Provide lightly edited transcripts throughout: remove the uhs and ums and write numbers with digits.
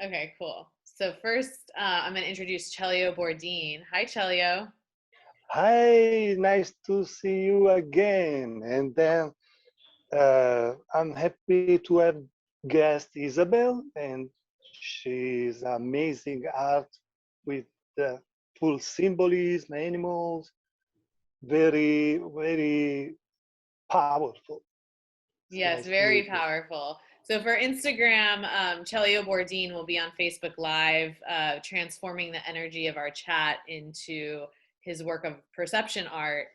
Okay, cool. So first, I'm going to introduce Celio Bordin. Hi, Celio. Hi, nice to see you again. And then I'm happy to have guest Isabel, and she's amazing art with the full symbolism, animals, very, very powerful. It's Yes, nice to very meet you. powerful. So for Instagram, Celio Bordin will be on Facebook Live, transforming the energy of our chat into his work of perception art,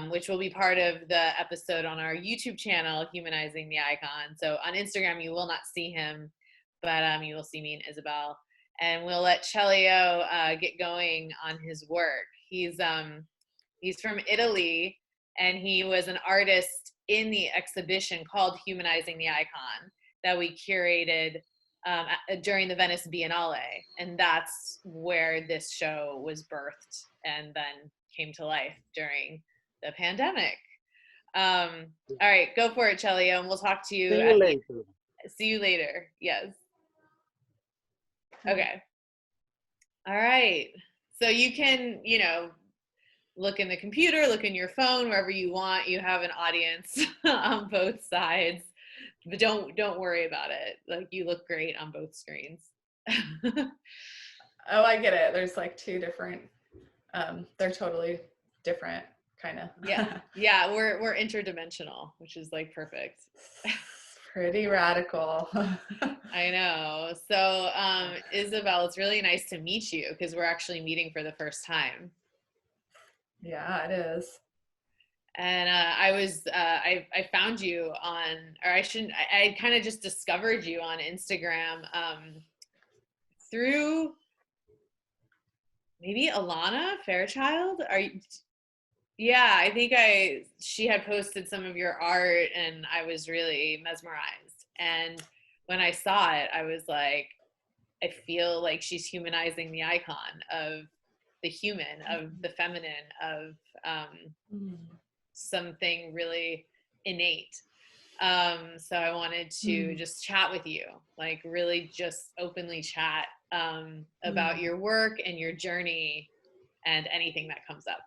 which will be part of the episode on our YouTube channel, Humanizing the Icon. So on Instagram, you will not see him, but you will see me and Isabel. And we'll let Celio get going on his work. He's from Italy, and he was an artist in the exhibition called Humanizing the Icon that we curated during the Venice Biennale. And that's where this show was birthed and then came to life during the pandemic. All right, go for it, Celio, and we'll talk to you See you at the later. see you later. Yes. Okay. All right. So you can, look in the computer, look in your phone, wherever you want. You have an audience on both sides, but don't worry about it. Like, you look great on both screens. Oh, I get it. There's like two different, they're totally different, kind of. Yeah, we're interdimensional, which is like perfect. Pretty radical. I know. So, Isabel, it's really nice to meet you because we're actually meeting for the first time. Yeah, it is. And I found you on, or I kind of just discovered you on Instagram through maybe Alana Fairchild. Yeah, I think she had posted some of your art and I was really mesmerized. And when I saw it, I was like, I feel like she's humanizing the icon of the human, of the feminine, of something really innate. So I wanted to just chat with you, like really just openly chat about your work and your journey and anything that comes up.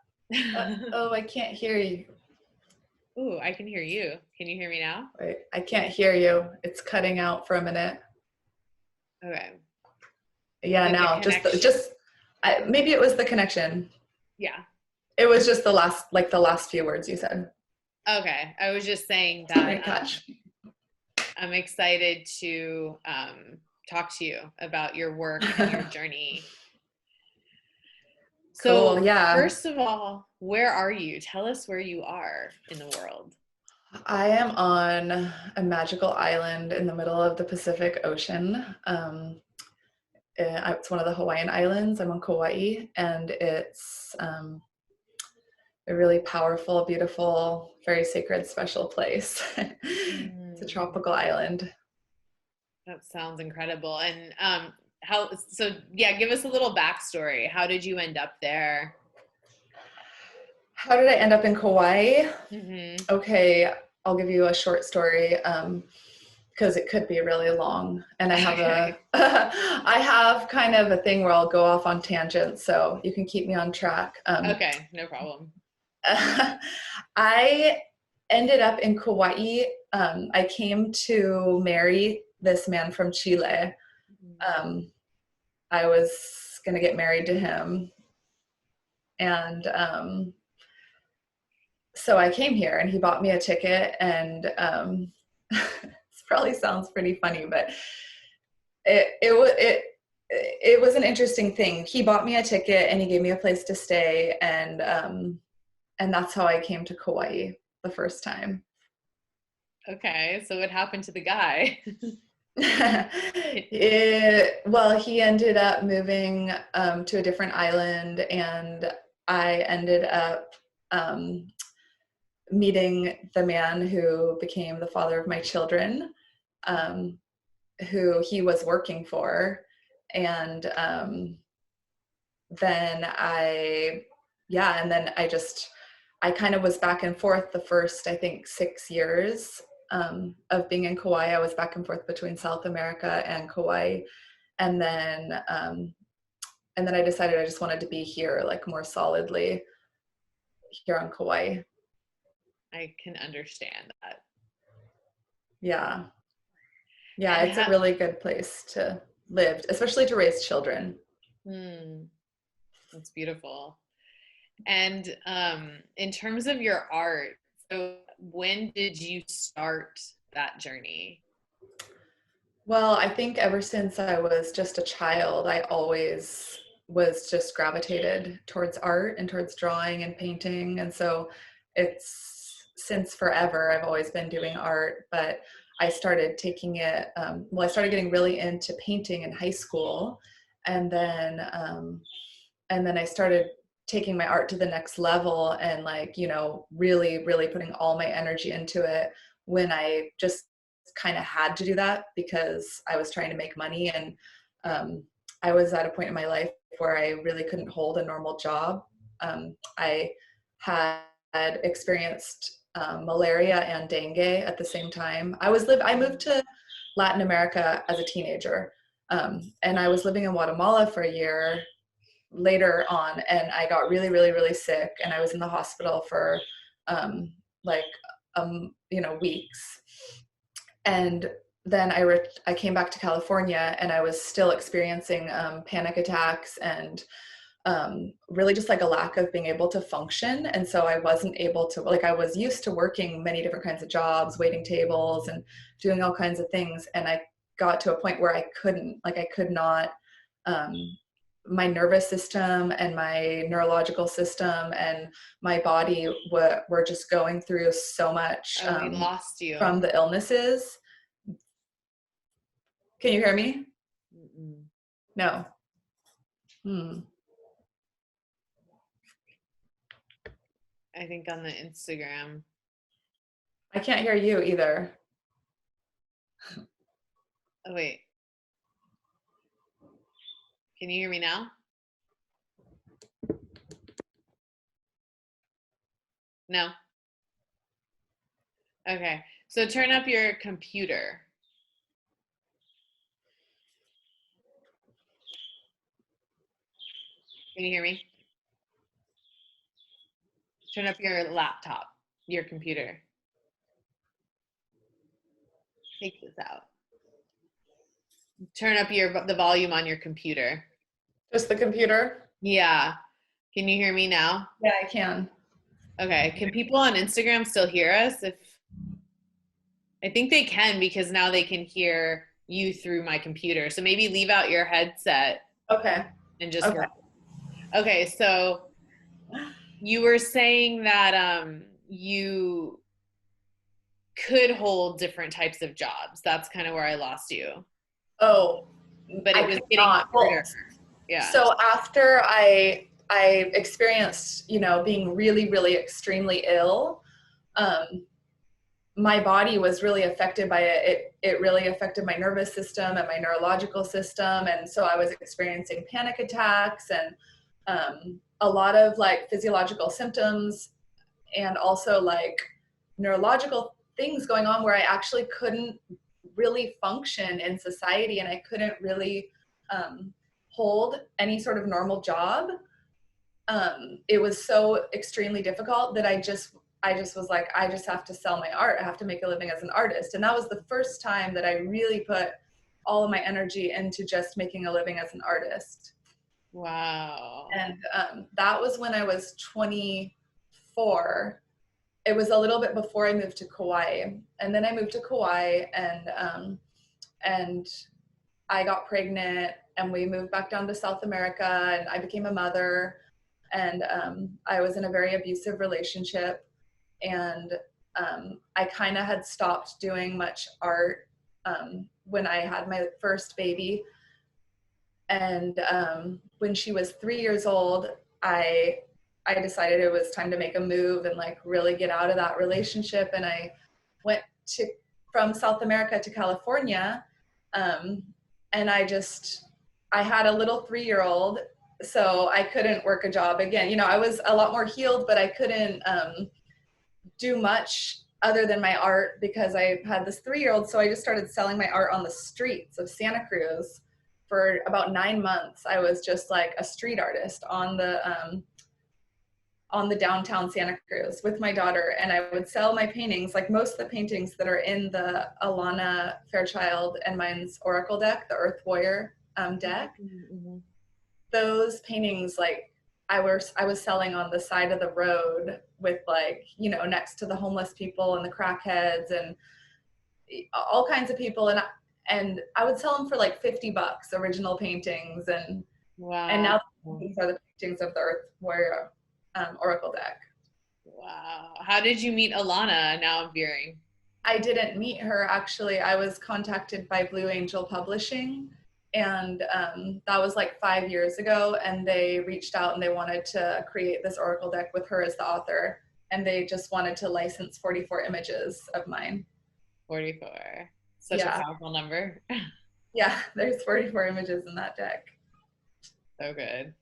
Oh, I can't hear you. Ooh, I can hear you. Can you hear me now? Wait, I can't hear you. It's cutting out for a minute. Okay. Yeah, now maybe it was the connection. Yeah. It was just the last few words you said. Okay. I was just saying that catch. I'm excited to talk to you about your work and your journey. So, cool, yeah. First of all, where are you? Tell us where you are in the world. I am on a magical island in the middle of the Pacific Ocean. It's one of the Hawaiian islands. I'm on Kauai, and it's a really powerful, beautiful, very sacred, special place. It's a tropical island. That sounds incredible. And give us a little backstory. How did you end up there? How did I end up in Kauai? Okay, I'll give you a short story because it could be really long. And I have I have kind of a thing where I'll go off on tangents, so you can keep me on track. Okay, no problem. I ended up in Kauai. I came to marry this man from Chile. I was going to get married to him. And so I came here and he bought me a ticket, and this probably sounds pretty funny, but it was an interesting thing. He bought me a ticket and he gave me a place to stay, and that's how I came to Kauai the first time. Okay, so what happened to the guy? Well, he ended up moving to a different island, and I ended up meeting the man who became the father of my children, who he was working for. And then I kind of was back and forth the first, I think, 6 years of being in Kauai. I was back and forth between South America and Kauai. And then I decided I just wanted to be here, like more solidly here on Kauai. I can understand that. Yeah. Yeah, And it's a really good place to live, especially to raise children. That's beautiful. And in terms of your art, so when did you start that journey? Well, I think ever since I was just a child, I always was just gravitated towards art and towards drawing and painting. And so it's since forever, I've always been doing art, but I started taking it, I started getting really into painting in high school. And then I started taking my art to the next level and like, you know, really, really putting all my energy into it when I just kind of had to do that because I was trying to make money. And I was at a point in my life where I really couldn't hold a normal job. I had experienced malaria and dengue at the same time. I moved to Latin America as a teenager, and I was living in Guatemala for a year later on, and I got really, really, really sick, and I was in the hospital for weeks. And then I came back to California, and I was still experiencing panic attacks and really just like a lack of being able to function. And so I wasn't able to, like, I was used to working many different kinds of jobs, waiting tables and doing all kinds of things. And I got to a point where I could not, my nervous system and my neurological system and my body were just going through so much we lost you. from the illnesses. Can you hear me? Mm-mm. No. I think on the Instagram. I can't hear you either. Oh, wait. Can you hear me now? No? Okay. So turn up your computer. Can you hear me? Turn up your laptop, your computer. Take this out. Turn up the volume on your computer. Just the computer? Yeah. Can you hear me now? Yeah, I can. Okay. Can people on Instagram still hear us? I think they can, because now they can hear you through my computer. So maybe leave out your headset. Okay. And just work. Okay. So you were saying that you could hold different types of jobs. That's kind of where I lost you. Oh, but it was getting harder. Yeah. So after I experienced, being really, really extremely ill, my body was really affected by it. It really affected my nervous system and my neurological system. And so I was experiencing panic attacks and a lot of like physiological symptoms and also like neurological things going on where I actually couldn't really function in society, and I couldn't really hold any sort of normal job. It was so extremely difficult that I just was like, I just have to sell my art. I have to make a living as an artist. And that was the first time that I really put all of my energy into just making a living as an artist. Wow. And that was when I was 24. It was a little bit before I moved to Kauai. And then I moved to Kauai, and I got pregnant, and we moved back down to South America, and I became a mother. And I was in a very abusive relationship, and I kind of had stopped doing much art when I had my first baby. And when she was 3 years old, I decided it was time to make a move and like really get out of that relationship. And I went from South America to California. And I had a little 3-year-old, so I couldn't work a job again. I was a lot more healed, but I couldn't do much other than my art because I had this 3-year-old. So I just started selling my art on the streets of Santa Cruz for about 9 months, I was just like a street artist on the downtown Santa Cruz with my daughter, and I would sell my paintings, like most of the paintings that are in the Alana Fairchild and mine's Oracle deck, the Earth Warrior deck. Mm-hmm. Those paintings, like I was selling on the side of the road with, like, you know, next to the homeless people and the crackheads and all kinds of people, and I would sell them for like $50, original paintings, and Wow. And now these are the paintings of the Earth Warrior Oracle deck. Wow. How did you meet Alana? Now I'm veering. I didn't meet her, actually. I was contacted by Blue Angel Publishing, and that was like 5 years ago, and they reached out and they wanted to create this Oracle deck with her as the author, and they just wanted to license 44 images of mine. 44. Such a powerful number. Yeah, there's 44 images in that deck. So good.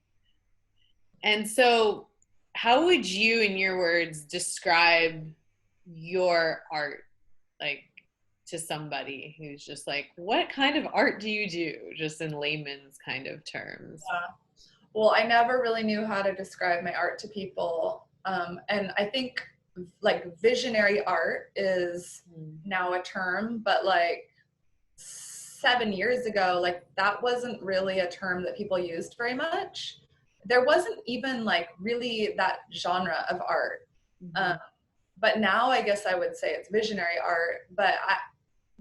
And so how would you, in your words, describe your art, like, to somebody who's just like, what kind of art do you do, just in layman's kind of terms? Well, I never really knew how to describe my art to people. And I think like visionary art is now a term, but like 7 years ago, like that wasn't really a term that people used very much. There wasn't even like really that genre of art. But now I guess I would say it's visionary art, but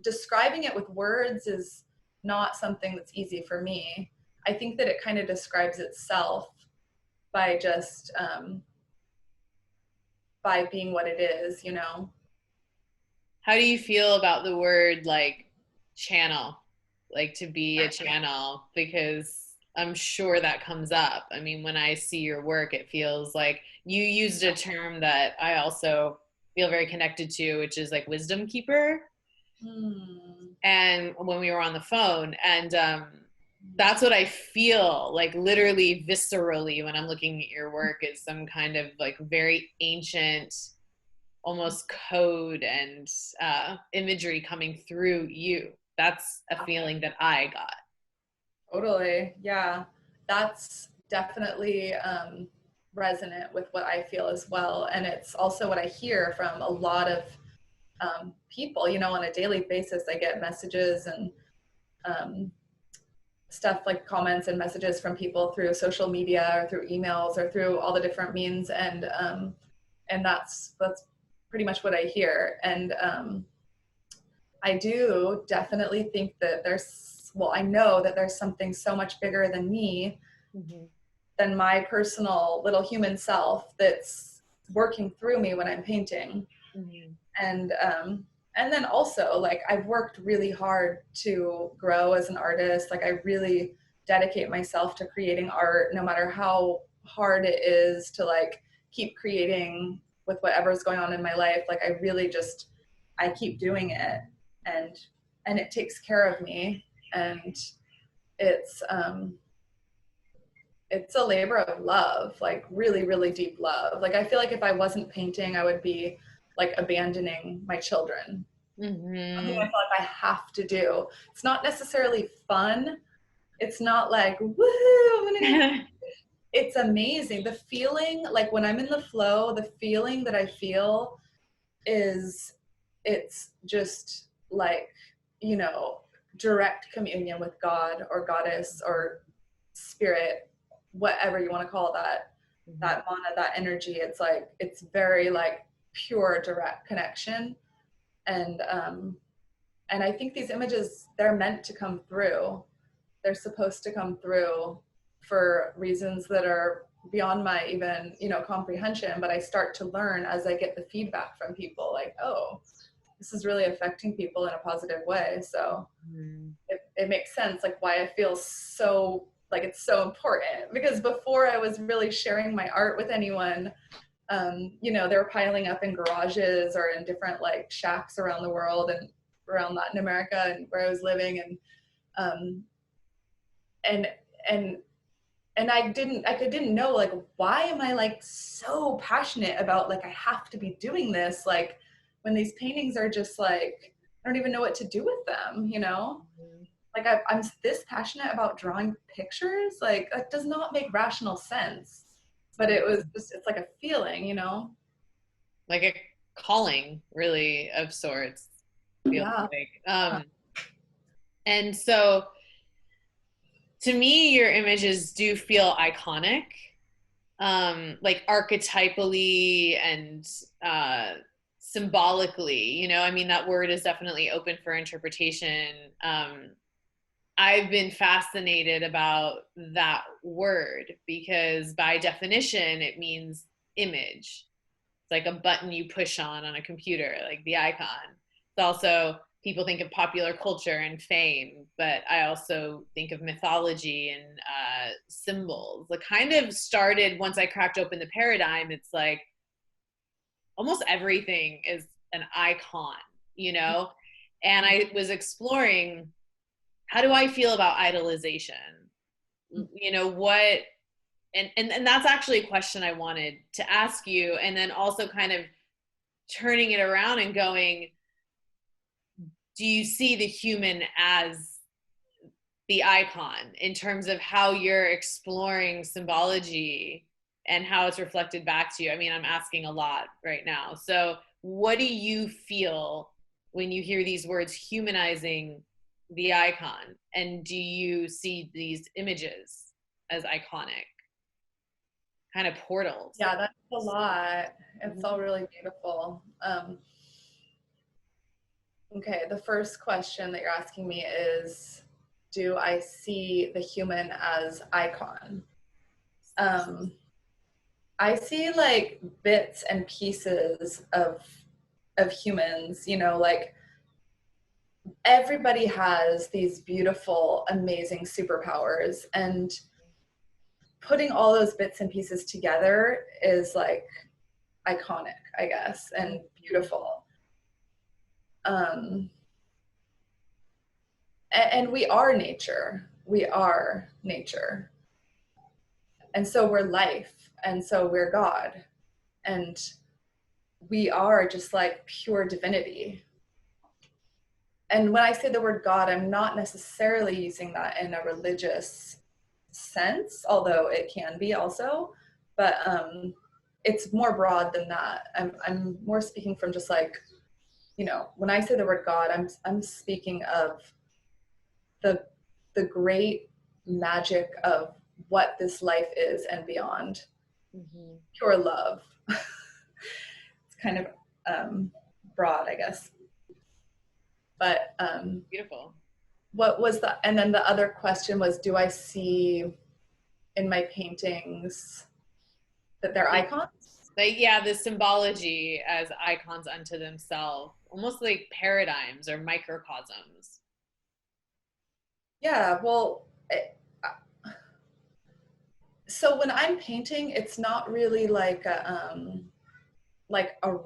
describing it with words is not something that's easy for me. I think that it kind of describes itself by just by being what it is, you know. How do you feel about the word like channel, like to be a channel? Because I'm sure that comes up. I mean, when I see your work, it feels like you used a term that I also feel very connected to, which is like wisdom keeper. And when we were on the phone, and that's what I feel like, literally viscerally, when I'm looking at your work, is some kind of like very ancient, almost code and imagery coming through you. That's a feeling that I got. Totally. Yeah. That's definitely resonant with what I feel as well. And it's also what I hear from a lot of people, you know, on a daily basis. I get messages and stuff like comments and messages from people through social media or through emails or through all the different means. And that's pretty much what I hear. And I do definitely think that I know that there's something so much bigger than me, than my personal little human self that's working through me when I'm painting. And then also, like, I've worked really hard to grow as an artist. Like, I really dedicate myself to creating art, no matter how hard it is to like keep creating with whatever's going on in my life. Like, I keep doing it, and it takes care of me. And it's a labor of love, like really, really deep love. Like, I feel like if I wasn't painting, I would be like abandoning my children. Something I feel like I have to do. It's not necessarily fun. It's not like, woohoo, it's amazing. The feeling, like when I'm in the flow, the feeling that I feel it's just like, you know, direct communion with God or goddess or spirit, whatever you want to call that, that mana, that energy. It's like, it's very like pure, direct connection. And I think these images, they're meant to come through. They're supposed to come through for reasons that are beyond my even, you know, comprehension. But I start to learn as I get the feedback from people, like, oh, this is really affecting people in a positive way. So it makes sense, like, why I feel so like it's so important. Because before I was really sharing my art with anyone, you know, they were piling up in garages or in different like shacks around the world and around Latin America and where I was living. And I didn't know, like, why am I like so passionate about, like, I have to be doing this, like, when these paintings are just like, I don't even know what to do with them, you know? like I'm this passionate about drawing pictures. Like that does not make rational sense. But it was just, it's like a feeling, you know? Like a calling, really, of sorts, feels Yeah. like. And so to me, your images do feel iconic, like archetypally and symbolically, you know. I mean, that word is definitely open for interpretation. I've been fascinated about that word because by definition, it means image. It's like a button you push on a computer, like the icon. It's also, people think of popular culture and fame, but I also think of mythology and symbols. It kind of started once I cracked open the paradigm. It's like almost everything is an icon, you know? And I was exploring, how do I feel about idolization? You know, what, and that's actually a question I wanted to ask you. And then also kind of turning it around and going, do you see the human as the icon in terms of how you're exploring symbology and how it's reflected back to you? I mean, I'm asking a lot right now. So what do you feel when you hear these words, humanizing the icon? And do you see these images as iconic? Kind of portals. Yeah, that's a lot. It's all really beautiful. Okay, the first question that you're asking me is, do I see the human as icon? I see like bits and pieces of humans, you know, like everybody has these beautiful, amazing superpowers, and putting all those bits and pieces together is like iconic, I guess, and beautiful. And we are nature. We are nature. And so we're life. And so we're God. And we are just like pure divinity. And when I say the word God, I'm not necessarily using that in a religious sense, although it can be also. But it's more broad than that. I'm more speaking from just like, you know, when I say the word God, I'm speaking of the great magic of what this life is and beyond. Pure love. It's kind of broad, I guess. But beautiful. What was the, and then the other question was, do I see in my paintings that they're icons? Like, yeah, the symbology as icons unto themselves, almost like paradigms or microcosms. Yeah, well, so when I'm painting, it's not really like a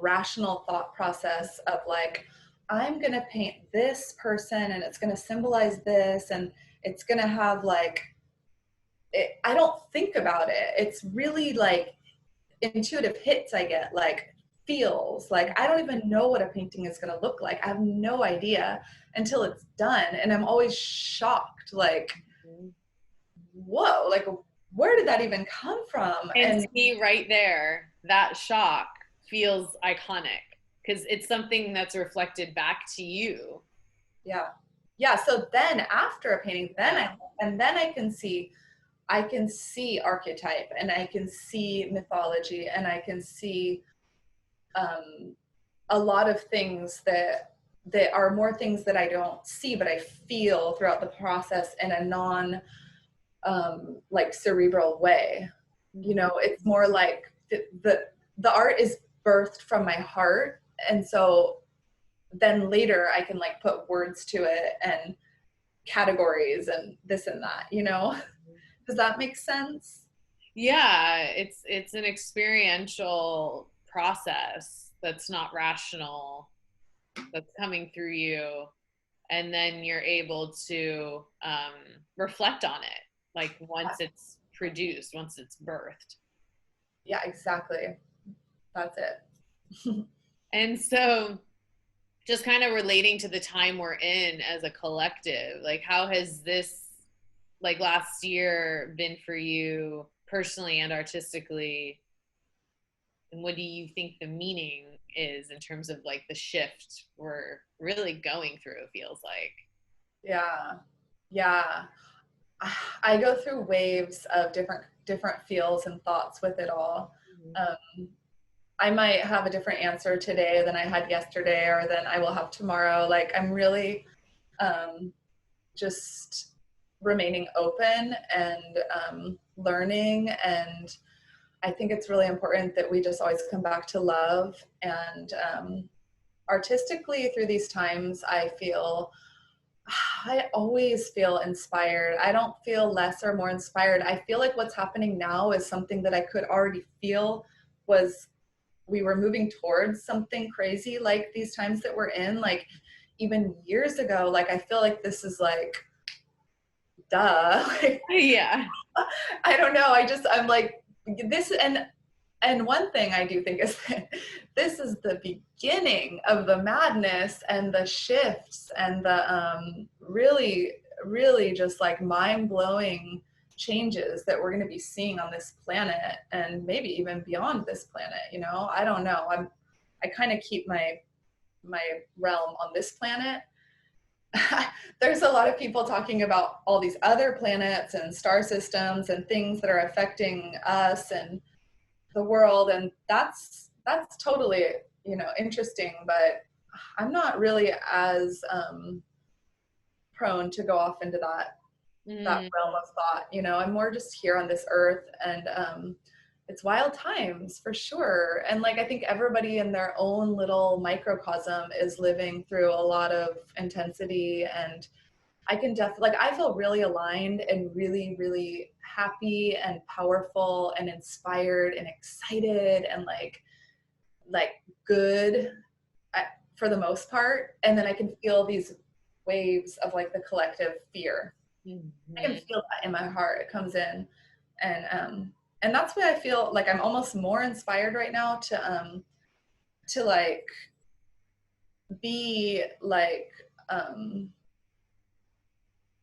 rational thought process of like, I'm gonna paint this person and it's gonna symbolize this and it's gonna have like, I don't think about it. It's really like intuitive hits I get, like feels. Like I don't even know what a painting is gonna look like. I have no idea until it's done. And I'm always shocked, like, whoa, like where did that even come from? And see right there, that shock feels iconic because it's something that's reflected back to you. Yeah. Yeah. So then after a painting, then I can see archetype, and I can see mythology, and I can see a lot of things that are more things that I don't see, but I feel throughout the process in a non like cerebral way. You know, it's more like the art is birthed from my heart, and so then later I can like put words to it and categories and this and that, you know. Does that make sense? Yeah, it's an experiential process that's not rational, that's coming through you, and then you're able to reflect on it, like once it's produced, once it's birthed. Yeah, exactly. That's it. And so just kind of relating to the time we're in as a collective, like how has this like last year been for you personally and artistically, and what do you think the meaning is in terms of like the shift we're really going through, it feels like? Yeah, I go through waves of different feels and thoughts with it all. I might have a different answer today than I had yesterday or than I will have tomorrow. Like I'm really just remaining open and learning. And I think it's really important that we just always come back to love. And artistically through these times, I always feel inspired. I don't feel less or more inspired. I feel like what's happening now is something that I could already feel we were moving towards something crazy like these times that we're in, like even years ago. Like I feel like this is like, duh. Like, Yeah. I don't know. I'm like this. And one thing I do think is that this is the beginning of the madness and the shifts and the really, really just like mind-blowing changes that we're going to be seeing on this planet and maybe even beyond this planet. You know, I don't know. I kind of keep my realm on this planet. There's a lot of people talking about all these other planets and star systems and things that are affecting us and the world, and that's totally, you know, interesting, but I'm not really as prone to go off into that realm of thought. You know, I'm more just here on this earth, and it's wild times for sure. And like I think everybody in their own little microcosm is living through a lot of intensity, and I can definitely, like, I feel really aligned and really, really happy and powerful and inspired and excited and like good for the most part. And then I can feel these waves of like the collective fear. I can feel that in my heart. It comes in, and that's why I feel like I'm almost more inspired right now to like be like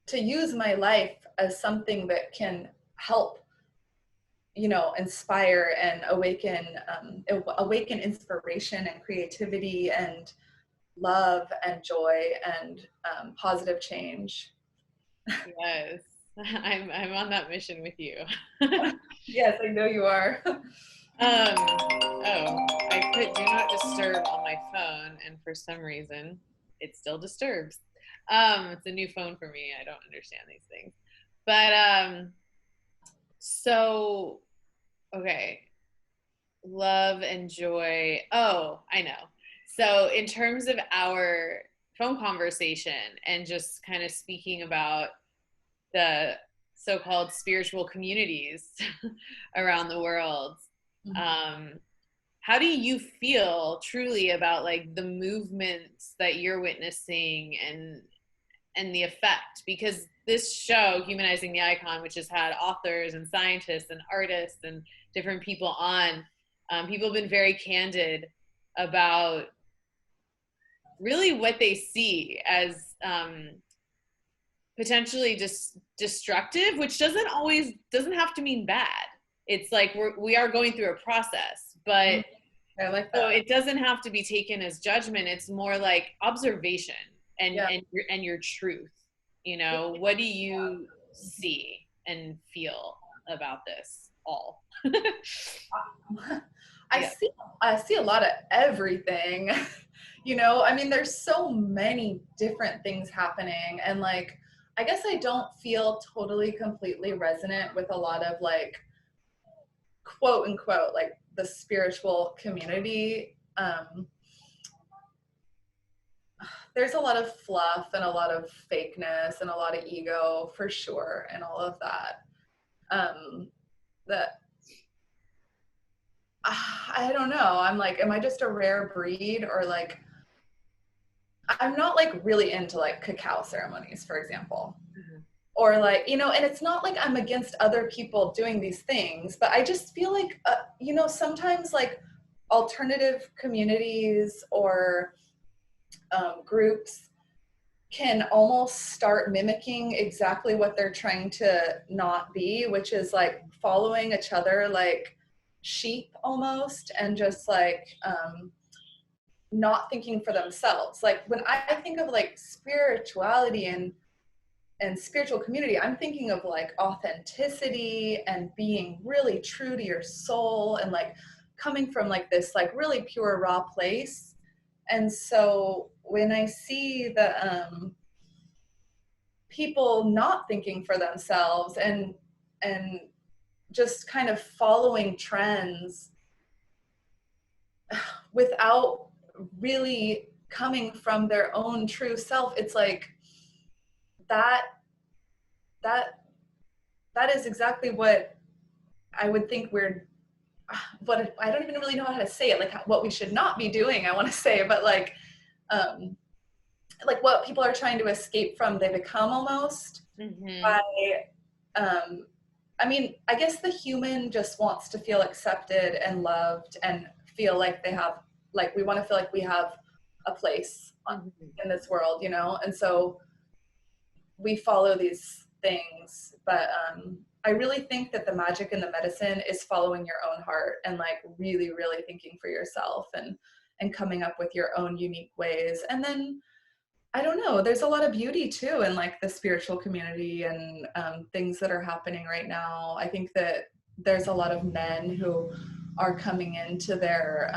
to use my life as something that can help, you know, inspire and awaken inspiration and creativity and love and joy and positive change. Yes, I'm on that mission with you. Yes, I know you are. Oh, I put do not disturb on my phone, and for some reason it still disturbs. It's a new phone for me. I don't understand these things. But so okay. Love and joy. Oh, I know. So in terms of our phone conversation and just kind of speaking about the so-called spiritual communities around the world, how do you feel truly about like the movements that you're witnessing and the effect? Because this show, Humanizing the Icon, which has had authors and scientists and artists and different people on, people have been very candid about really what they see as potentially just destructive, which doesn't have to mean bad. It's like we are going through a process, but I like that. so it doesn't have to be taken as judgment. It's more like observation and your truth. You know, what do you see and feel about this all? I see a lot of everything. You know, I mean, there's so many different things happening, and like I guess I don't feel totally completely resonant with a lot of like quote unquote like the spiritual community. There's a lot of fluff and a lot of fakeness and a lot of ego for sure, and all of that. That I don't know. I'm like, am I just a rare breed, or like I'm not like really into like cacao ceremonies, for example. Or like, you know, and it's not like I'm against other people doing these things, but I just feel like, you know, sometimes like alternative communities or groups can almost start mimicking exactly what they're trying to not be, which is like following each other like sheep almost, and just like not thinking for themselves. Like when I think of like spirituality and spiritual community, I'm thinking of like authenticity and being really true to your soul and like coming from like this like really pure raw place. And so when I see the people not thinking for themselves and just kind of following trends without really coming from their own true self, it's like that is exactly what I would think what I don't even really know how to say it, like what we should not be doing, I want to say, but like what people are trying to escape from, they become almost by I mean, I guess the human just wants to feel accepted and loved and feel like they have, like, we want to feel like we have a place in this world, you know? And so we follow these things, but I really think that the magic and the medicine is following your own heart and like really, really thinking for yourself and coming up with your own unique ways. And then I don't know, there's a lot of beauty too in like the spiritual community and things that are happening right now. I think that there's a lot of men who are coming into their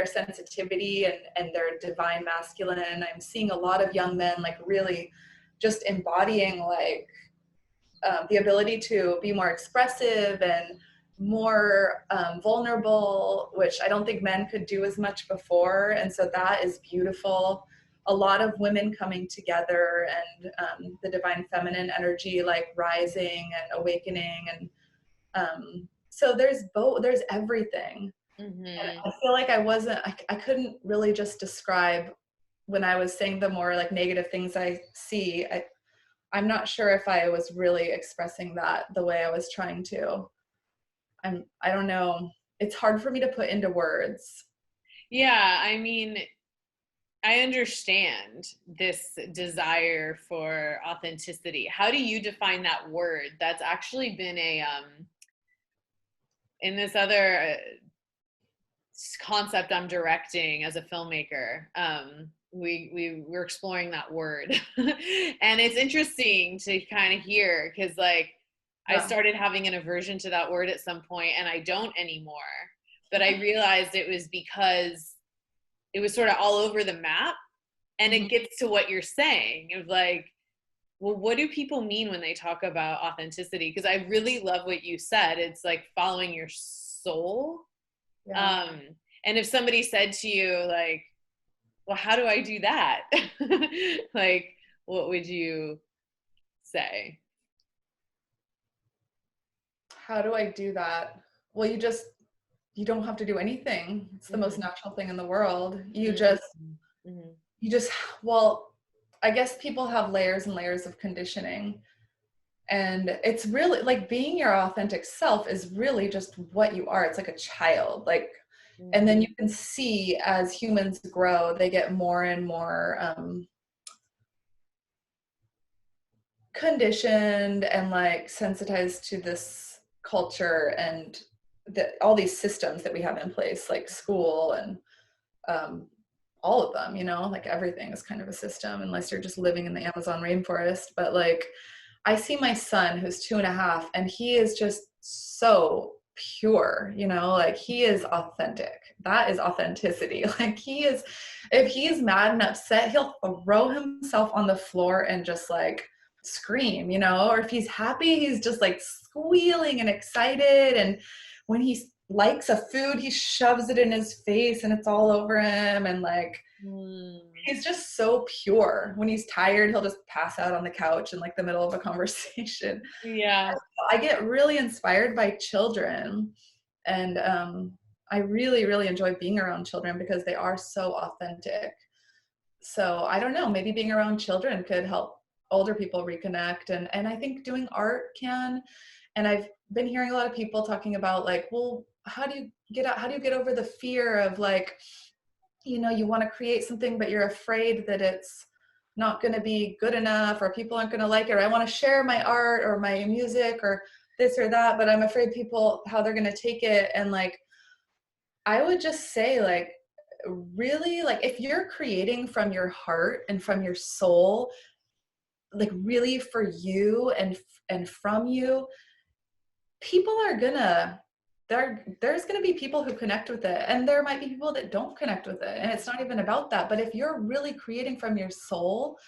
sensitivity and their divine masculine. I'm seeing a lot of young men like really just embodying like the ability to be more expressive and more vulnerable, which I don't think men could do as much before. And so that is beautiful. A lot of women coming together and the divine feminine energy like rising and awakening. And so there's everything. And I feel like I couldn't really just describe when I was saying the more like negative things I see. I'm not sure if I was really expressing that the way I was trying to. I don't know. It's hard for me to put into words. Yeah, I mean, I understand this desire for authenticity. How do you define that word? That's actually been in this other concept I'm directing as a filmmaker. We're exploring that word. And it's interesting to kind of hear, because like I started having an aversion to that word at some point, and I don't anymore. But I realized it was because it was sort of all over the map. And it gets to what you're saying. It was like, well, what do people mean when they talk about authenticity? Because I really love what you said. It's like following your soul. Yeah. And if somebody said to you like, well, how do I do that? Like, what would you say? How do I do that? Well, you don't have to do anything. It's the most natural thing in the world. You just, well, I guess people have layers and layers of conditioning. And it's really like being your authentic self is really just what you are. It's like a child, like, and then you can see as humans grow, they get more and more conditioned and like sensitized to this culture and all these systems that we have in place, like school and all of them, you know, like everything is kind of a system unless you're just living in the Amazon rainforest. But like, I see my son who's 2.5 and he is just so pure, you know, like he is authentic. That is authenticity. Like he is, if he's mad and upset, he'll throw himself on the floor and just like scream, you know, or if he's happy, he's just like squealing and excited. And when he likes a food, he shoves it in his face and it's all over him. And like, he's just so pure. When he's tired, he'll just pass out on the couch in like the middle of a conversation. Yeah. I get really inspired by children. And I really, really enjoy being around children because they are so authentic. So I don't know, maybe being around children could help older people reconnect. And I think doing art can. And I've been hearing a lot of people talking about like, well, how do you get over the fear of like you know, you want to create something, but you're afraid that it's not going to be good enough, or people aren't going to like it, or I want to share my art or my music or this or that, but I'm afraid people, how they're going to take it. And like, I would just say, like, really, like, if you're creating from your heart and from your soul, like really for you and from you, people are gonna, there's gonna be people who connect with it, and there might be people that don't connect with it, and it's not even about that. But if you're really creating from your soul,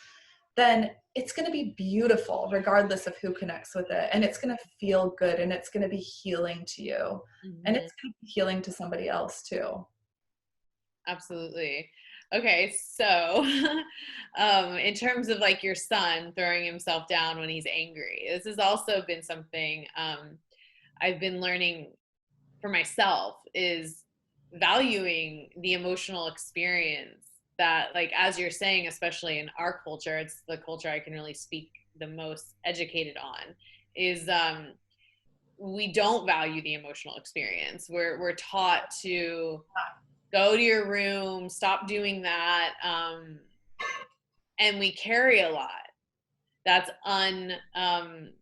then it's going to be beautiful regardless of who connects with it, and it's going to feel good, and it's going to be healing to you, and it's going to be healing to somebody else too. Absolutely. Okay, so in terms of like your son throwing himself down when he's angry, this has also been something I've been learning for myself, is valuing the emotional experience that, like, as you're saying, especially in our culture, it's the culture I can really speak the most educated on, is we don't value the emotional experience. We're taught to go to your room, stop doing that, and we carry a lot that's unprocessed,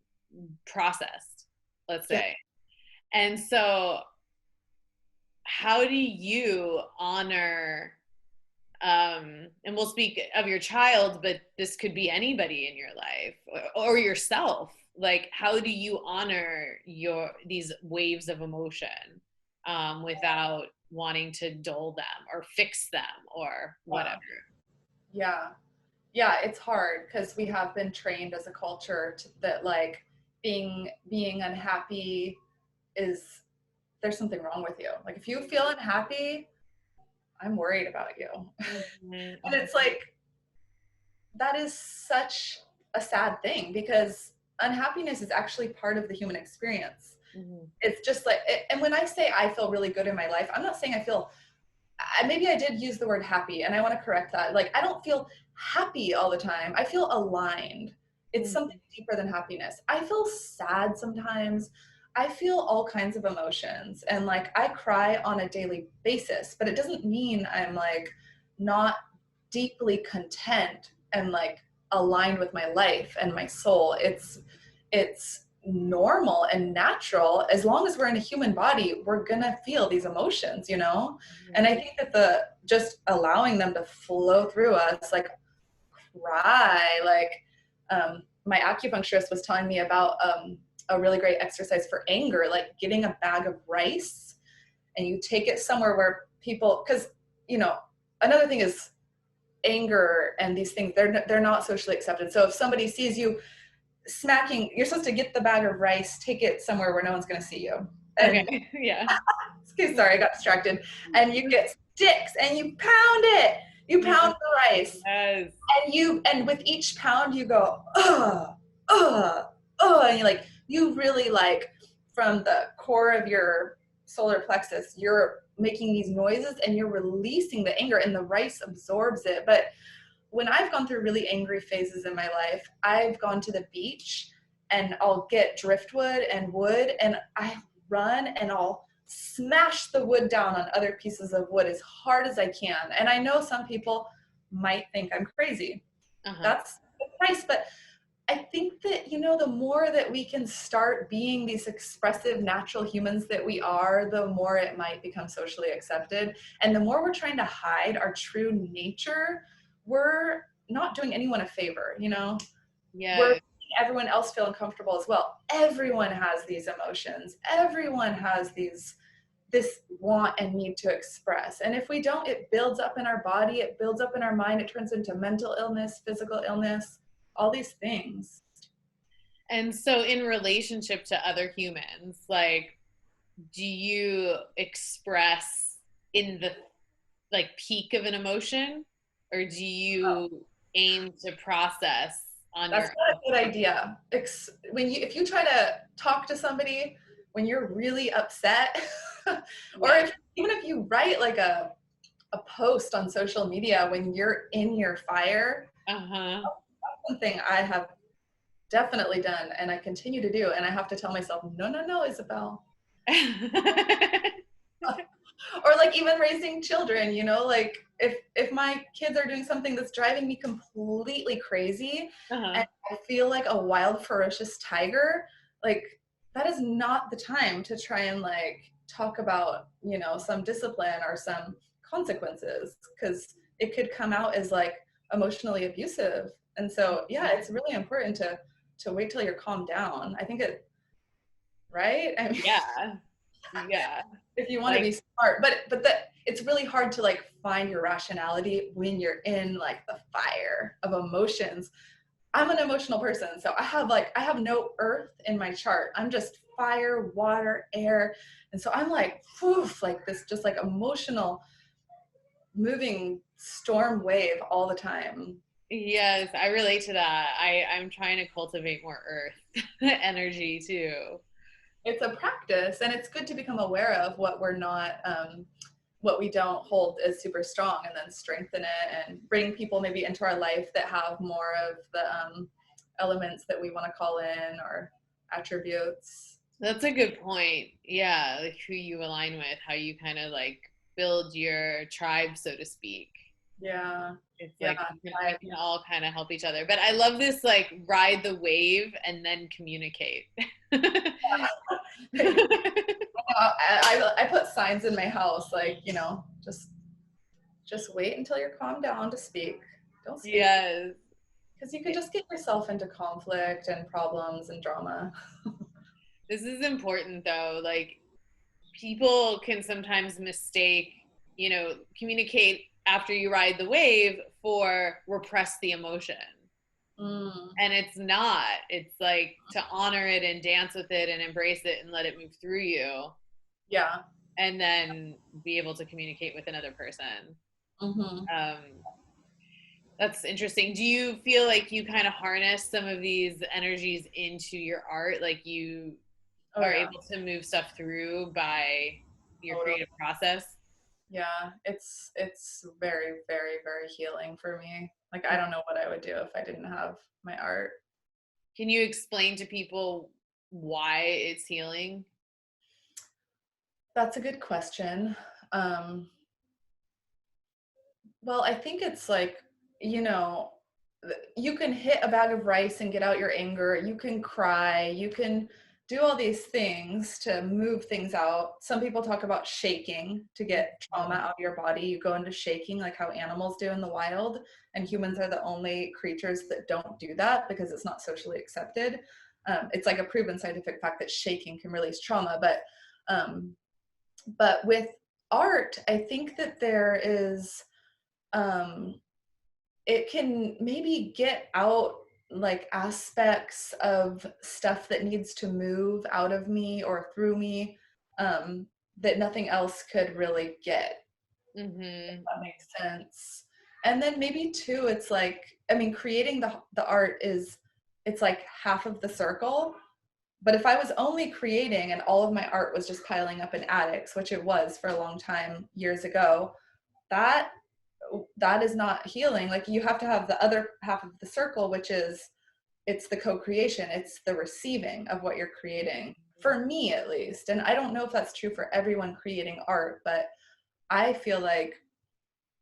let's say. And so how do you honor, and we'll speak of your child, but this could be anybody in your life, or yourself, like, how do you honor these waves of emotion without wanting to dull them or fix them or whatever? Yeah, it's hard because we have been trained as a culture that like being unhappy is, there's something wrong with you. Like, if you feel unhappy, I'm worried about you. And it's like, that is such a sad thing, because unhappiness is actually part of the human experience. It's just like, and when I say I feel really good in my life, I'm not saying I feel, maybe I did use the word happy, and I want to correct that. Like, I don't feel happy all the time. I feel aligned. It's something deeper than happiness. I feel sad sometimes. I feel all kinds of emotions, and like, I cry on a daily basis, but it doesn't mean I'm like not deeply content and like aligned with my life and my soul. It's normal and natural. As long as we're in a human body, we're gonna feel these emotions, you know? And I think that just allowing them to flow through us, like cry, like my acupuncturist was telling me about a really great exercise for anger, like getting a bag of rice and you take it somewhere where people, because, you know, another thing is anger and these things, they're not socially accepted. So if somebody sees you smacking, you're supposed to get the bag of rice, take it somewhere where no one's going to see you. And, okay, yeah. Okay, sorry, I got distracted. And you get sticks and you pound it. You pound the rice. Yes. And with each pound you go, and you really like, from the core of your solar plexus, you're making these noises and you're releasing the anger, and the rice absorbs it. But when I've gone through really angry phases in my life, I've gone to the beach and I'll get driftwood and wood, and I run and I'll smash the wood down on other pieces of wood as hard as I can. And I know some people might think I'm crazy. That's nice, but I think that, you know, the more that we can start being these expressive, natural humans that we are, the more it might become socially accepted. And the more we're trying to hide our true nature, we're not doing anyone a favor, you know? Yeah. We're making everyone else feel uncomfortable as well. Everyone has these emotions. Everyone has this want and need to express. And if we don't, it builds up in our body, it builds up in our mind, it turns into mental illness, physical illness, all these things. And so in relationship to other humans, like, do you express in the like peak of an emotion, or do you aim to process on your own? That's not a good idea. If you try to talk to somebody when you're really upset, or even if you write like a post on social media when you're in your fire, that's one thing I have definitely done and I continue to do, and I have to tell myself, no, Isabel. Or like even raising children, you know, like if my kids are doing something that's driving me completely crazy, and I feel like a wild, ferocious tiger, like that is not the time to try and like talk about, you know, some discipline or some consequences, because it could come out as like emotionally abusive. And so, yeah, it's really important to wait till you're calmed down. I think it, right? I mean, yeah. If you want to be smart, but that it's really hard to like find your rationality when you're in like the fire of emotions. I'm an emotional person, so I have no earth in my chart. I'm just fire, water, air, and so I'm like, poof, like this, just like emotional, moving storm wave all the time. Yes, I relate to that. I'm trying to cultivate more earth energy too. It's a practice, and it's good to become aware of what we're not, what we don't hold as super strong, and then strengthen it and bring people maybe into our life that have more of the elements that we want to call in, or attributes. That's a good point. Yeah, like who you align with, how you kind of like build your tribe, so to speak. Yeah. It's like we can all kind of help each other. But I love this, like, ride the wave and then communicate. I put signs in my house, like, you know, just wait until you're calmed down to speak. Don't speak. Yes. Because you can just get yourself into conflict and problems and drama. This is important though. Like, people can sometimes mistake, you know, communicate after you ride the wave for repress the emotion. And it's not. It's like to honor it and dance with it and embrace it and let it move through you. Yeah. And then be able to communicate with another person. That's interesting. Do you feel like you kind of harness some of these energies into your art? Like you are able to move stuff through by your creative process? Yeah, it's very, very, very healing for me. Like, I don't know what I would do if I didn't have my art. Can you explain to people why it's healing? That's a good question. Well, I think it's like, you know, you can hit a bag of rice and get out your anger. You can cry. You can do all these things to move things out. Some people talk about shaking to get trauma out of your body. You go into shaking like how animals do in the wild, and humans are the only creatures that don't do that because it's not socially accepted. It's like a proven scientific fact that shaking can release trauma. But with art, I think that there is, it can maybe get out like aspects of stuff that needs to move out of me or through me, that nothing else could really get. If that makes sense. And then maybe too, it's like, I mean, creating the art it's like half of the circle. But if I was only creating and all of my art was just piling up in attics, which it was for a long time years ago, that is not healing. Like, you have to have the other half of the circle, which is, it's the co-creation, it's the receiving of what you're creating, for me at least. And I don't know if that's true for everyone creating art, but I feel like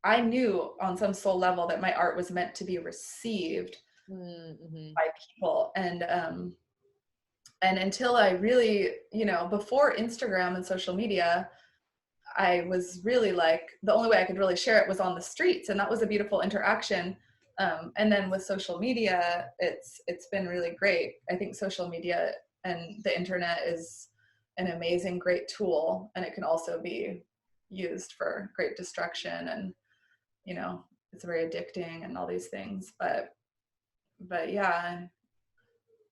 I knew on some soul level that my art was meant to be received by people. And until I really, you know, before Instagram and social media, I was really like, the only way I could really share it was on the streets, and that was a beautiful interaction. And then with social media, it's been really great. I think social media and the internet is an amazing, great tool, and it can also be used for great destruction, and, you know, it's very addicting and all these things. But yeah,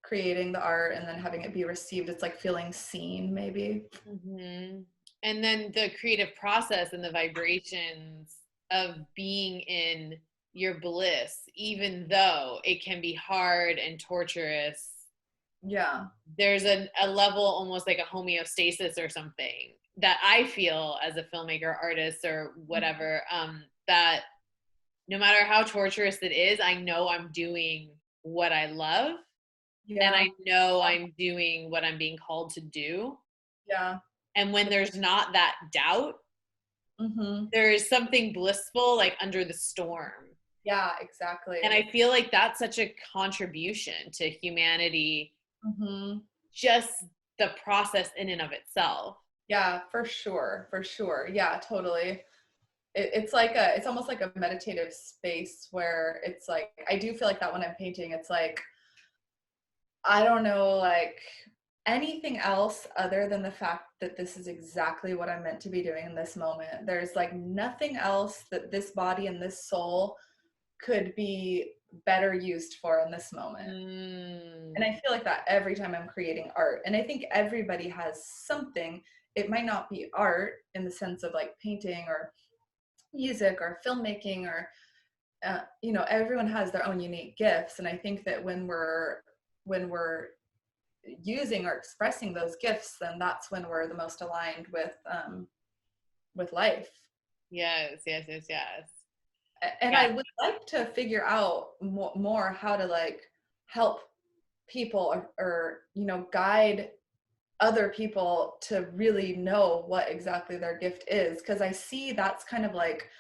creating the art and then having it be received, it's like feeling seen, maybe. And then the creative process and the vibrations of being in your bliss, even though it can be hard and torturous. Yeah. There's a level, almost like a homeostasis or something, that I feel as a filmmaker, artist, or whatever, that no matter how torturous it is, I know I'm doing what I love. Yeah. And I know I'm doing what I'm being called to do. Yeah. And when there's not that doubt, There is something blissful, like under the storm. Yeah, exactly. And I feel like that's such a contribution to humanity, just the process in and of itself. Yeah, for sure. For sure. Yeah, totally. It's like it's almost like a meditative space where it's like, I do feel like that when I'm painting, it's like, I don't know, like anything else other than the fact that this is exactly what I'm meant to be doing in this moment. There's like nothing else that this body and this soul could be better used for in this moment. And I feel like that every time I'm creating art. And I think everybody has something. It might not be art in the sense of like painting or music or filmmaking or you know, everyone has their own unique gifts. And I think that when we're using or expressing those gifts, then that's when we're the most aligned with life. Yes. And I would like to figure out more how to like help people or you know, guide other people to really know what exactly their gift is, because I see that's kind of like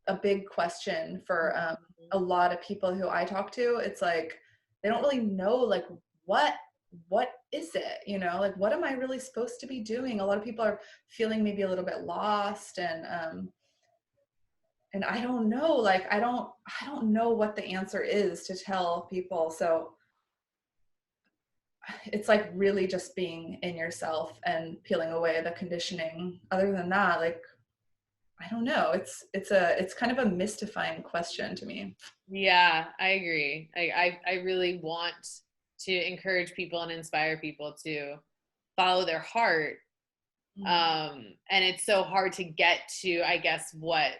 a big question for a lot of people who I talk to. It's like they don't really know like what is it, you know, like what am I really supposed to be doing? A lot of people are feeling maybe a little bit lost, and I don't know, like I don't know what the answer is to tell people. So it's like really just being in yourself and peeling away the conditioning. Other than that, like I don't know, it's kind of a mystifying question to me. Yeah, I agree. I really want to encourage people and inspire people to follow their heart. And it's so hard to get to, I guess, what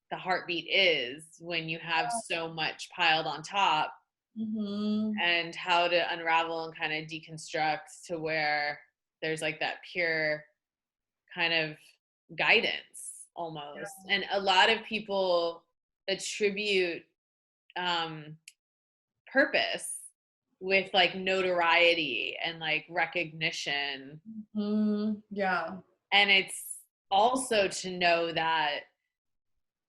the heartbeat is when you have so much piled on top, and how to unravel and kind of deconstruct to where there's like that pure kind of guidance almost. And a lot of people attribute purpose with like notoriety and like recognition. Yeah. And it's also to know that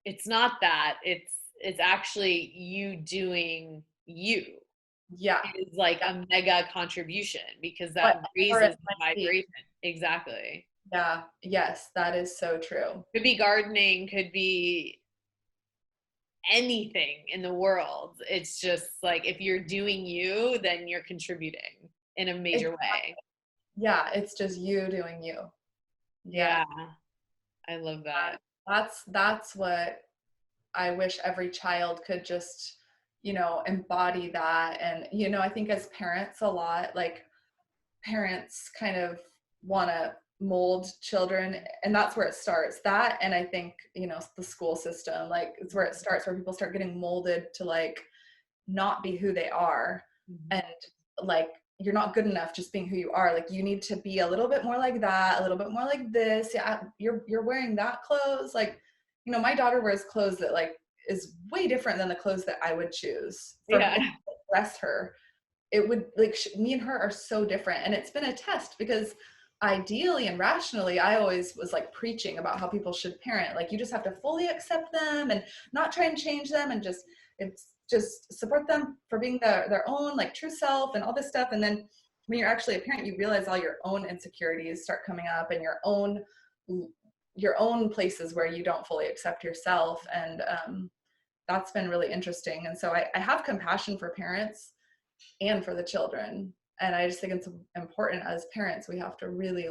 it's not that, it's actually you doing you. Yeah. It's like a mega contribution, because that raises the vibration. Exactly. Yeah. Yes, that is so true. Could be gardening, could be anything in the world. It's just like if you're doing you, then you're contributing in a major way. Yeah, it's just you doing you. Yeah. I love that. That's what I wish every child could just, you know, embody that. And, you know, I think as parents a lot, like parents kind of want to mold children, and that's where it starts. That, and I think, you know, the school system, like it's where it starts, where people start getting molded to like not be who they are. And like you're not good enough just being who you are. Like you need to be a little bit more like that, a little bit more like this. Yeah, you're wearing that clothes. Like, you know, my daughter wears clothes that like is way different than the clothes that I would choose for her to dress her. It would like me and her are so different, and it's been a test because ideally and rationally I always was like preaching about how people should parent. Like you just have to fully accept them and not try and change them, and just support them for being their own like true self and all this stuff. And then when you're actually a parent, you realize all your own insecurities start coming up, and your own places where you don't fully accept yourself. And that's been really interesting. And so I have compassion for parents and for the children. And I just think it's important as parents, we have to really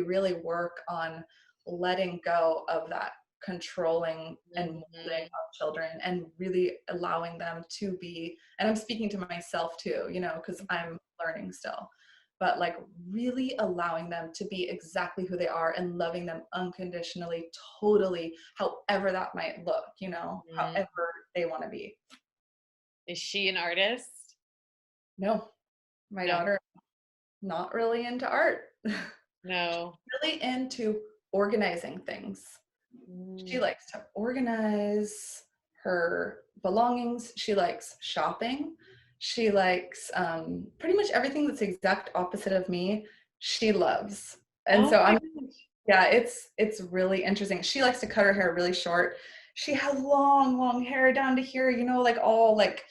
really work on letting go of that controlling and molding of children, and really allowing them to be, and I'm speaking to myself too, you know, because I'm learning still, but like really allowing them to be exactly who they are and loving them unconditionally, totally, however that might look, you know, however they want to be. Is she an artist? No, my daughter, not really into art. No. Really into organizing things. She likes to organize her belongings. She likes shopping. She likes pretty much everything that's the exact opposite of me. She loves. And so I'm Yeah, it's really interesting. She likes to cut her hair really short. She has long hair down to here, you know, like all like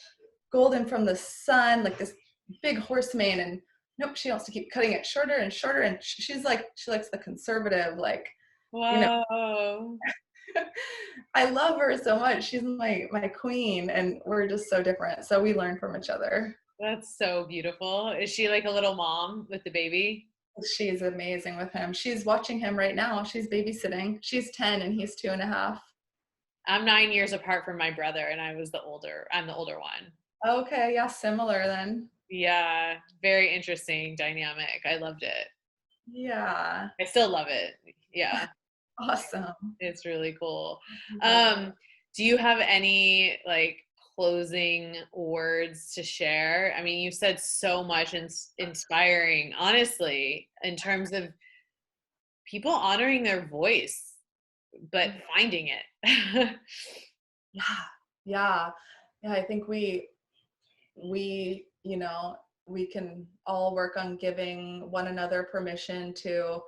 golden from the sun, like this big horse mane. And nope, she wants to keep cutting it shorter and shorter. And she's like, she likes the conservative, like, you know. Whoa. I love her so much. She's my queen, and we're just so different. So we learn from each other. That's so beautiful. Is she like a little mom with the baby? She's amazing with him. She's watching him right now. She's babysitting. She's 10 and he's 2.5. I'm 9 years apart from my brother, and I'm the older one. Okay, yeah, similar then. Yeah, very interesting dynamic. I loved it. Yeah. I still love it. Yeah. Awesome. It's really cool. Do you have any like closing words to share? I mean, you said so much inspiring, honestly, in terms of people honoring their voice, but finding it. Yeah. I think we, you know, we can all work on giving one another permission to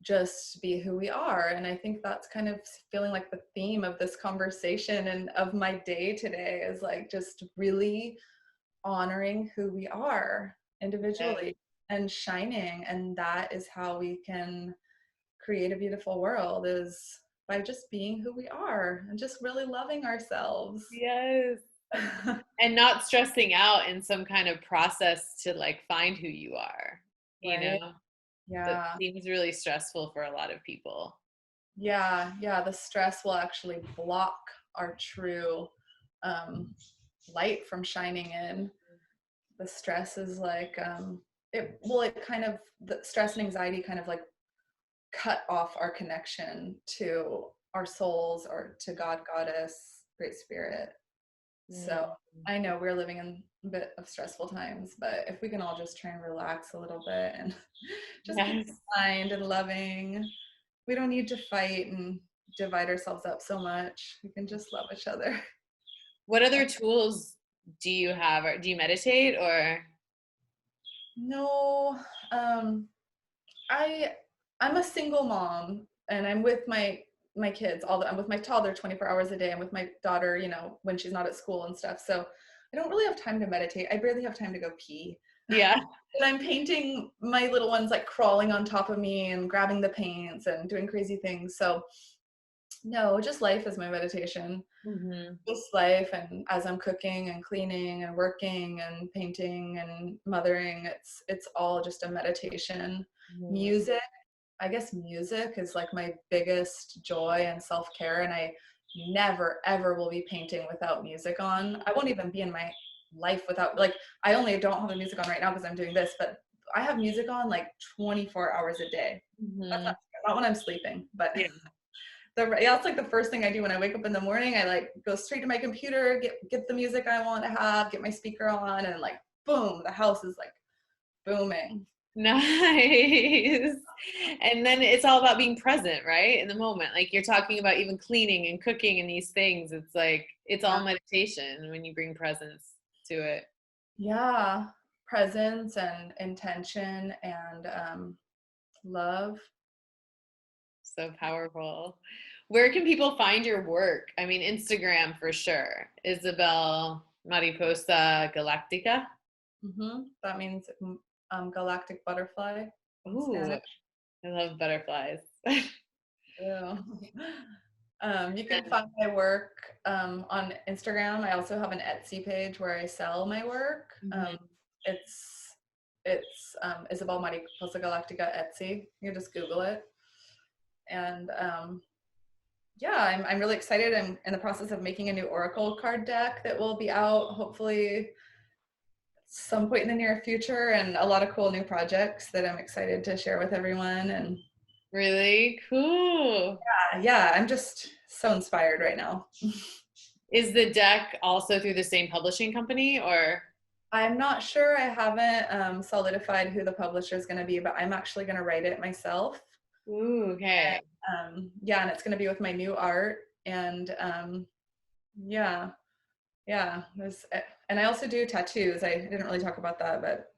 just be who we are. And I think that's kind of feeling like the theme of this conversation and of my day today is like just really honoring who we are individually and shining. And that is how we can create a beautiful world, is by just being who we are and just really loving ourselves. Yes. And not stressing out in some kind of process to like find who you are, you know? Yeah. That seems really stressful for a lot of people. Yeah. The stress will actually block our true light from shining in. The stress is like, the stress and anxiety kind of like cut off our connection to our souls or to God, Goddess, Great Spirit. So I know we're living in a bit of stressful times, but if we can all just try and relax a little bit and just be kind and loving, we don't need to fight and divide ourselves up so much. We can just love each other. What other tools do you have? Or do you meditate or? No, I'm a single mom and I'm with my kids I'm with my toddler 24 hours a day. I'm with my daughter, you know, when she's not at school and stuff. So I don't really have time to meditate. I barely have time to go pee. Yeah. And I'm painting, my little one's like crawling on top of me and grabbing the paints and doing crazy things. So no, just life is my meditation. Just life. And as I'm cooking and cleaning and working and painting and mothering, it's all just a meditation. Music, I guess music is like my biggest joy and self-care, and I never ever will be painting without music on. I won't even be in my life without, like, I only don't have the music on right now because I'm doing this, but I have music on like 24 hours a day. That's not when I'm sleeping, but it's like the first thing I do when I wake up in the morning. I like go straight to my computer, get the music I want to have, get my speaker on, and like boom, the house is like booming. Nice. And then it's all about being present, right? In the moment. Like you're talking about even cleaning and cooking and these things. It's like, it's all meditation when you bring presence to it. Yeah. Presence and intention and love. So powerful. Where can people find your work? I mean, Instagram for sure. Isabel Mariposa Galactica. That means galactic butterfly. Ooh, I love butterflies. Yeah. You can find my work on Instagram. I also have an Etsy page where I sell my work. It's Isabel Mariposa Galactica Etsy. You can just Google it. And I'm really excited. I'm in the process of making a new Oracle card deck that will be out hopefully some point in the near future, and a lot of cool new projects that I'm excited to share with everyone. And really cool. Yeah, I'm just so inspired right now. Is the deck also through the same publishing company, or? I'm not sure. I haven't solidified who the publisher is going to be, but I'm actually going to write it myself. Ooh, okay. And, and it's going to be with my new art. And and I also do tattoos. I didn't really talk about that, but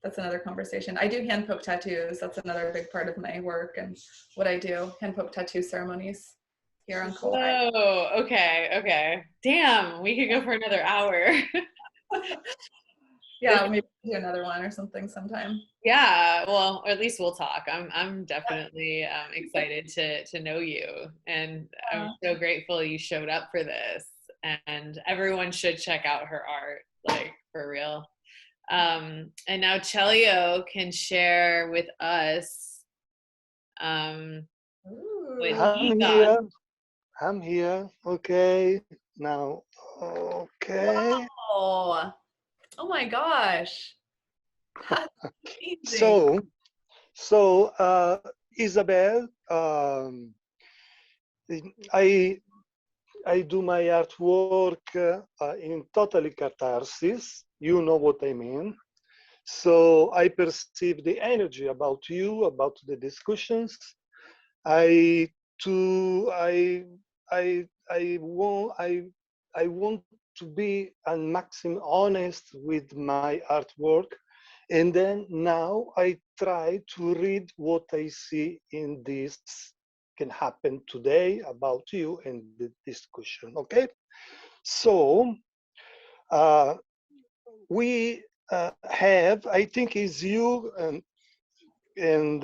that's another conversation. I do hand poke tattoos. That's another big part of my work and what I do. Hand poke tattoo ceremonies here on Kauai. Oh, okay. Damn, we could go for another hour. Yeah, maybe do another one or something sometime. Yeah, well, or at least we'll talk. I'm definitely excited to know you, and I'm so grateful you showed up for this. And everyone should check out her art, like for real. And now Celio can share with us what he got. I'm here. Okay. Now, okay. Wow. Oh my gosh. That's amazing. So, Isabel, I do my artwork in totally catharsis. You know what I mean. So I perceive the energy about you, about the discussions. I want to be a maximum honest with my artwork, and then now I try to read what I see in this can happen today about you and the discussion. Okay, so we have, I think, is you and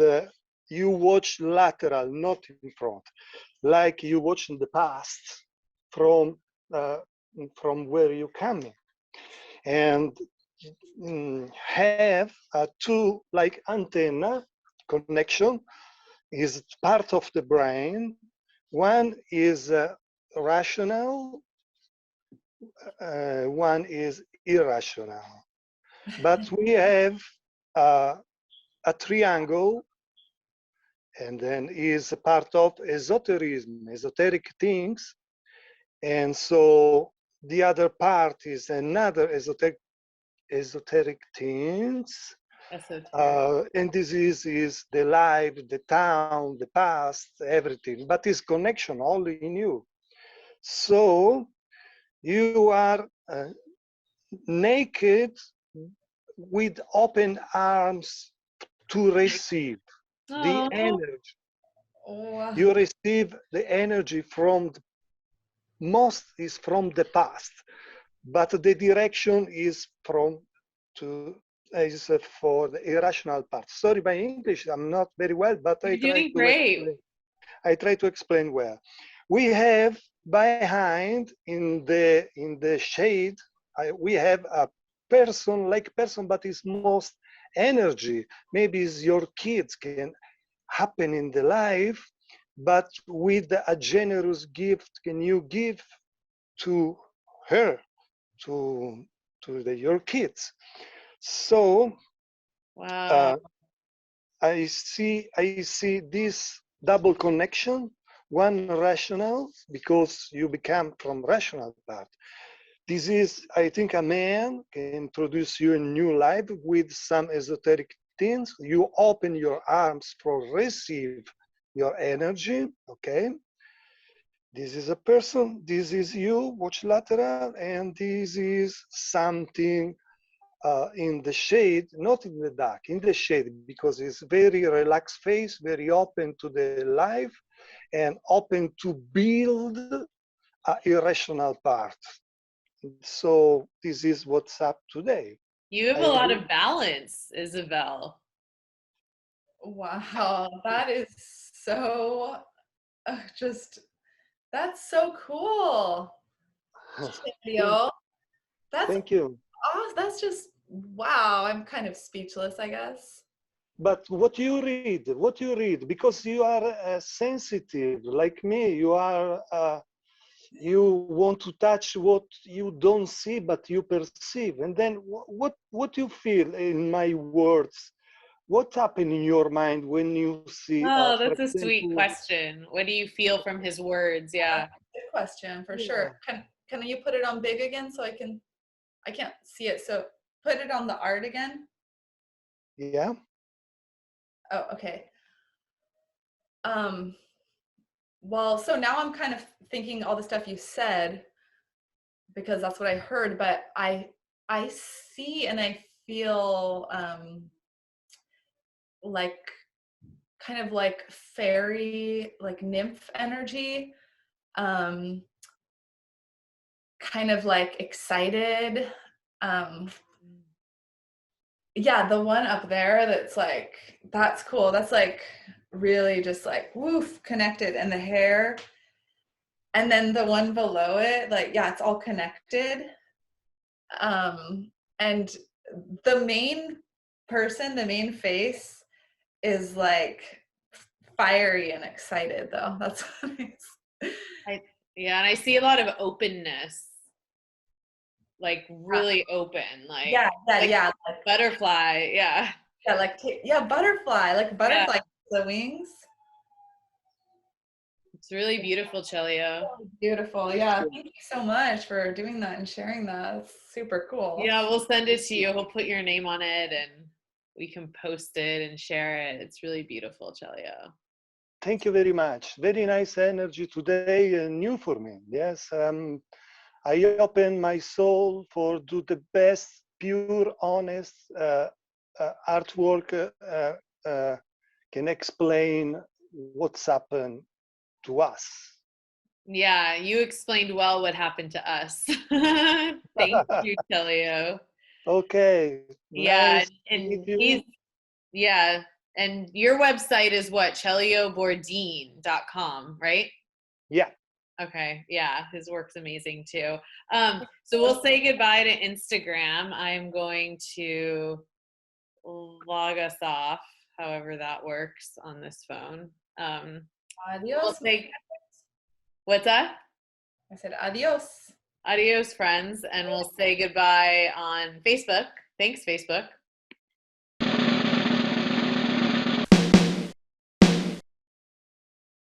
you watch lateral, not in front, like you watch in the past from where you coming, and have two like antenna connection is part of the brain. One is rational, one is irrational. But we have a triangle, and then is a part of esotericism, esoteric things. And so the other part is another esoteric things. And this is the life, the town, the past, everything, but it's connection only in you. So you are naked with open arms to receive the energy. You receive the energy from most is from the past, but the direction is from to is for the irrational part. Sorry, my English, I'm not very well, but You're doing great. I try to explain where. We have behind in the shade, we have a person, like person, but it's most energy. Maybe it's your kids can happen in the life, but with a generous gift can you give to her, to your kids. So wow. I see this double connection, one rational, because you become from rational part. This is, I think, a man can introduce you a new life with some esoteric things. You open your arms for receive your energy, okay? This is a person, this is you, watch lateral, and this is something in the shade, not in the dark, in the shade, because it's very relaxed face, very open to the life, and open to build an irrational part. So this is what's up today. You have a lot of balance, Isabel. Wow, that is so that's so cool. Celio. Thank you. Oh, that's just, wow, I'm kind of speechless, I guess. But what you read, because you are sensitive like me, you are, you want to touch what you don't see, but you perceive. And then what you feel in my words? What happened in your mind when you see? Oh, that's a sweet question. What do you feel from his words? Yeah. Good question, for sure. Can you put it on big again so I can't see it. So put it on the art again. Yeah. Oh, okay. Well, so now I'm kind of thinking all the stuff you said, because that's what I heard, but I see and I feel like kind of like fairy, like nymph energy, kind of like excited. Yeah, the one up there that's like, that's cool. That's like really just like woof, connected. And the hair, and then the one below it, like, yeah, it's all connected. And the main person, the main face is like fiery and excited though. That's what yeah, and I see a lot of openness, like really open, like yeah, like like butterfly, yeah. Yeah, like butterfly, like butterfly, yeah. The wings. It's really beautiful, Celio. Beautiful, yeah. Thank you so much for doing that and sharing that. It's super cool. Yeah, we'll send it to you. We'll put your name on it and we can post it and share it. It's really beautiful, Celio. Thank you very much. Very nice energy today and new for me. Yes, I open my soul for do the best, pure, honest artwork can explain what's happened to us. Yeah, you explained well what happened to us. Thank you, Celio. Okay. Yeah, Nice and he's, yeah, and your website is what? CelioBordin.com, right? Yeah. Okay, yeah, his work's amazing too. So we'll say goodbye to Instagram. I'm going to log us off, however that works on this phone. Adios. What's that? I said adios. Adios, friends, and we'll say goodbye on Facebook. Thanks, Facebook.